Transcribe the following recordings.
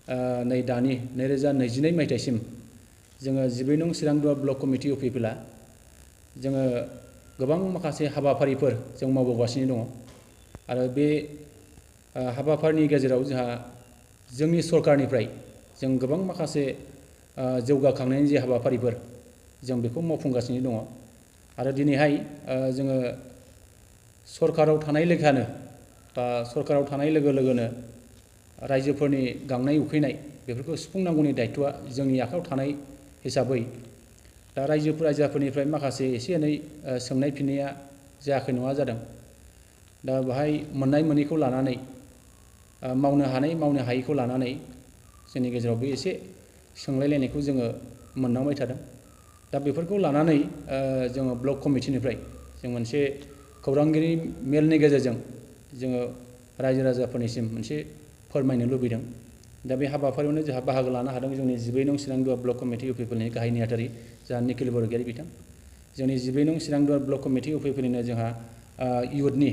नै दानि 2022 मायथाइसिम जोङो 12 नं चिरांदुवार ब्लक कमिटि अफिसफोरा जोङो गोबां माखासे हाबाफारिफोर जों मावबोगासिनो दङ आरो बे हाबाफारिनि गेजेराव जोंहा जोंनि सरकारनिफ्राय जों गोबां माखासे जौगाखांनायनि जे हाबाफारिफोर जों बेखौ मावफुंगासिनो दङ आरो दिनैहाय जोङो सरकाराव थानाय लेखानो बा सरकाराव थानाय लोगो लोगोनो रायजोफोरनि गांनाय उखैनाय बेफोरखौ सुफुंनांगौनि दायित्वआ जोंनि आखायाव थानाय हिसाबै दा रायजोफोरनिफ्राय माखासे एसे एनै सोंनाय फिननाया जायाखै नङा जादों। दा बेहाय मोननाय मोनैखौ लानानै मावनो हानाय मावनो हायैखौ लानानै जोंनि गेजेरावबो एसे सोंलायलायनायखौ जोङो मोननांबाय थादों। दा बेफोरखौ लानानै जोङो ब्लक कमिटिनिफ्राय जों मोनसे खौरांगिरि मेलनि गेजेरजों जोङो रायजो राजाफोरनिसिम मोनसे फोरमायनो लुबैदों। दा बे हाबाफारियावनो जोंहा बाहागो लानो हादों जोंनि 12 नं चिरांदुवार ब्लक कमिटि अफिसफोरनि गाहाय नेहाथारि जोंहा निखिल बरगयारि बिथां, जोंनि 12 नं चिरांदुवार ब्लक कमिटि अफिसफोरनिनो जोंहा इयुथनि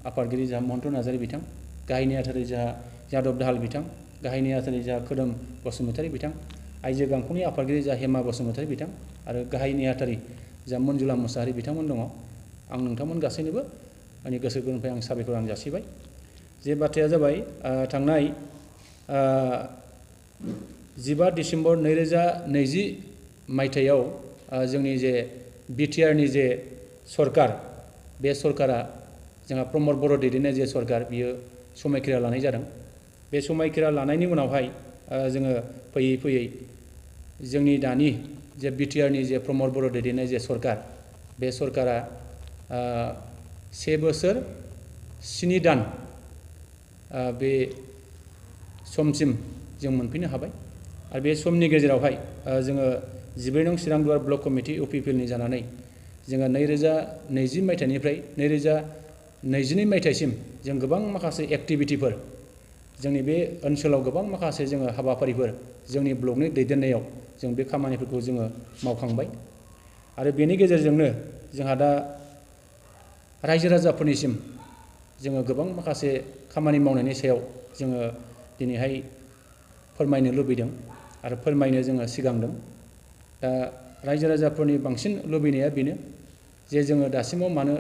आफादगिरि जोंहा महन्त नार्जारि बिथां, गाहाय नेहाथारि जोंहा यादब दाहाल बिथां, गाहाय नेहाथारि जोंहा खोदोम बसुमतारी बिथां, आइजो गांखंनि आफादगिरि जोंहा हेमा बसुमतारी बिथां आरो गाहाय नेहाथारि जोंहा मन्जुला मुसाहारि बिथांमोन दङ। आं नोंथांमोन गासैनोबो आंनि गोसो गोरबोनिफ्राय आं साबायखर जासिबाय। जे बाथ्राया जाबाय थांनाय 15 डिसेम्बर 2020 मायथाइयाव जोंनि जे बिटिआरनि जे सरकार, बे सरकारा जोंहा प्रमद बर' दैदेननाय जे सरकार बियो समायखिरा लानाय जादों। बे समायखिरा लानायनि उनावहाय जोङो फैयै फैयै जोंनि दानि जे बिटिआरनि जे प्रमद बर' दैदेननाय जे सरकार, बे सरकारा 1 बोसोर 7 दान बे समसिम जों मोनफैनो हाबाय आरो बे समनि गेजेरावहाय जोङो 12 नं चिरांदुवार ब्लक कमिटि अफिसफोरनि जानानै जोङो 2020 मायथाइनिफ्राय 2022 मायथाइसिम जों गोबां माखासे एक्टिभिटिफोर जोंनि बे ओनसोलाव गोबां माखासे जोङो हाबाफारिफोर जोंनि ब्लकनि दैदेननायाव जों बे खामानिफोरखौ जोङो मावखांबाय आरो बेनि गेजेरजोंनो जोंहा दा रायजो राजाफोरनिसिम जोङो गोबां माखासे खामानि मावनायनि सायाव जोङो दिनैहाय फोरमायनो लुबैदों आरो फोरमायनो जोङो सिगांदों। दा रायजो राजाफोरनि बांसिन लुबैनाया बेनो जे जोङो दासिमाव मानो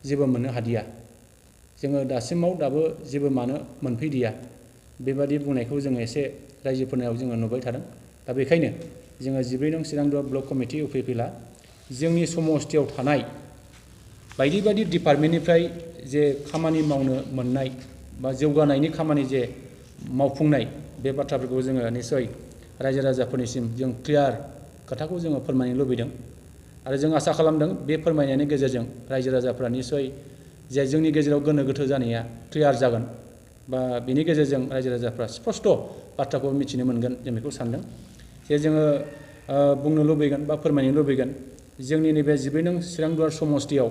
जेबो मोननो हादिया, जोङो दासिमाव दाबो जेबो मानो मोनफैदिया, बेबादि बुंनायखौ जोङो एसे रायजोफोरनाव जोङो नुबाय थादों। दा बेखायनो जोङो 12 नं चिरांदुवार ब्लक कमिटि अफिसफोरा जोंनि समस्थियाव थानाय बायदि बायदि डिपार्टमेन्टनिफ्राय जे खामानि मावनो मोननाय बा जौगानायनि खामानि जे मावफुंनाय, बे बाथ्राफोरखौ जोङो निस्सय रायजो राजाफोरनिसिम जों क्लियार खोथाखौ जोङो फोरमायनो लुबैदों आरो जों आसा खालामदों बे फोरमायनायनि गेजेरजों रायजो राजाफ्रा निस्सय जे जोंनि गेजेराव गोनो गोथो जानाया क्लियार जागोन बा बिनि गेजेरजों रायजो राजाफ्रा स्पष्ट बाथ्राखौ मिथिनो मोनगोन, जों बेखौ सानदों। जे जोङो बुंनो लुबैगोन बा फोरमायनो लुबैगोन जोंनि नैबे 12 नं चिरांदुवार समस्थियाव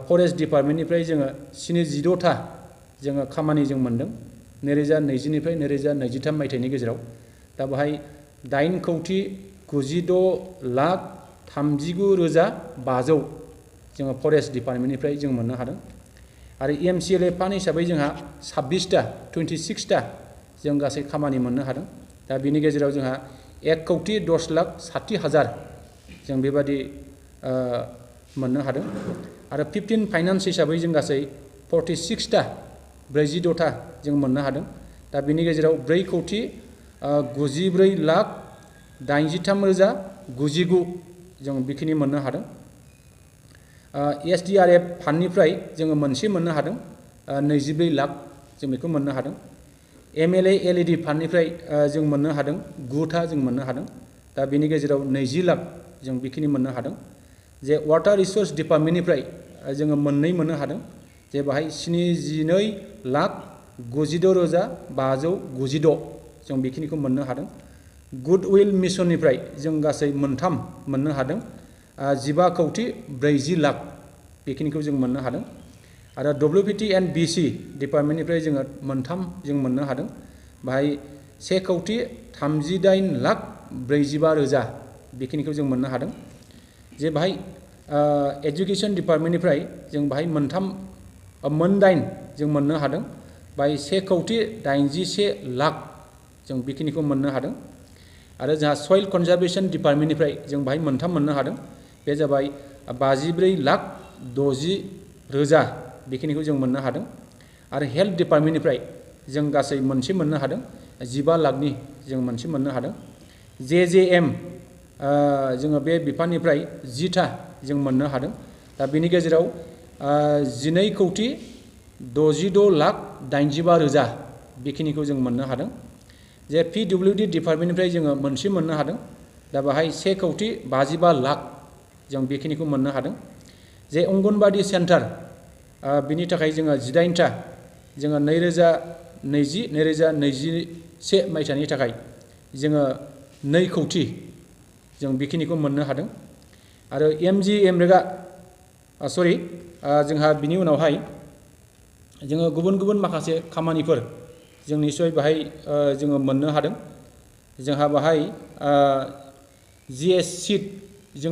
फरेस्ट डिपार्टमेन्टनिफ्राय जोङो 76था जोङो खामानि जों मोनदों 2020 निफ्राय 2023 मायथाइनि गेजेराव। दा बेहाय 8,96,39,500 जोङो फरेस्ट डिपार्टमेन्टनिफ्राय जों मोननो हादों आरो MCLA फान्ड हिसाबै जोंहा 26था जों गासै खामानि मोननो हादों। दा बिनि गेजेराव जोंहा 1,10,60,000 जों बेबादि मोननो हादों आरो 15 फाइनान्स हिसाबै जों गासै 46था 46था जों मोननो हादों। दा बिनि गेजेराव 4,93,83,099 जों बेखिनि मोननो हादों। SDRF फान्डनिफ्राय जोङो मोनसे मोननो हादों 24 लाख जों बेखौ मोननो हादों। MLA LED फान्डनिफ्राय जों मोननो हादों 9था जों मोननो हादों। दा बिनि गेजेराव 20 लाख जों बेखिनि मोननो हादों। जे वाटार रिसोर्स डिपार्टमेन्टनिफ्राय जोङो मोननै मोननो हादों, जे बाहाय 72,96,596 जों बेखिनिखौ मोननो हादों। गुडविल मिसननिफ्राय जों गासै मोनथाम मोननो हादों 15,40,00,000 बेखिनिखौ जों मोननो हादों आरो WPT and BC डिपार्टमेन्टनिफ्राय जोङो मोनथाम जों मोननो हादों, बाहाय 1,38,45,000 बेखिनिखौ जों मोननो हादों। जे बाहाय एजुकेशन डिपार्टमेन्टनिफ्राय जों बाहाय मोनदाइन जों मोननो हादों, बाहाय 1,81,00,000 जों बेखिनिखौ मोननो हादों आरो जोंहा सयल कनजारभेशन डिपार्टमेन्टनिफ्राय जों बाहाय मोनथाम मोननो हादों बे जाबाय 54,60,000 बेखिनिखौ जों मोननो हादों आरो हेल्थ डिपार्टमेन्टनिफ्राय जों गासै मोनसे मोननो हादों 15 लाखनि जों मोनसे मोननो हादों JJM जोङो बे बिफाननिफ्राय 10था जों मोननो हादों दा बेनि गेजेराव 12,66,85,000 बेखिनिखौ जों मोननो हादों जे PWD डिपार्टमेन्टनिफ्राय जोङो मोनसे मोननो हादों दा बाहाय 1,55,00,000 जों बेखिनिखौ मोननो हादों जे अंगनबादि सेन्टार बिनि थाखाय जोङो 18था जोङो 2020-2021 मायथाइनि थाखाय जोङो 2 कौटि जों बेखिनिखौ मोननो हादों आरो MGNREGA जोंहा बिनि उनावहाय जोङो गुबुन गुबुन माखासे खामानिफोर जों निश्चय बाहाय जोङो मोननो हादों जोंहा बाहाय GS सीट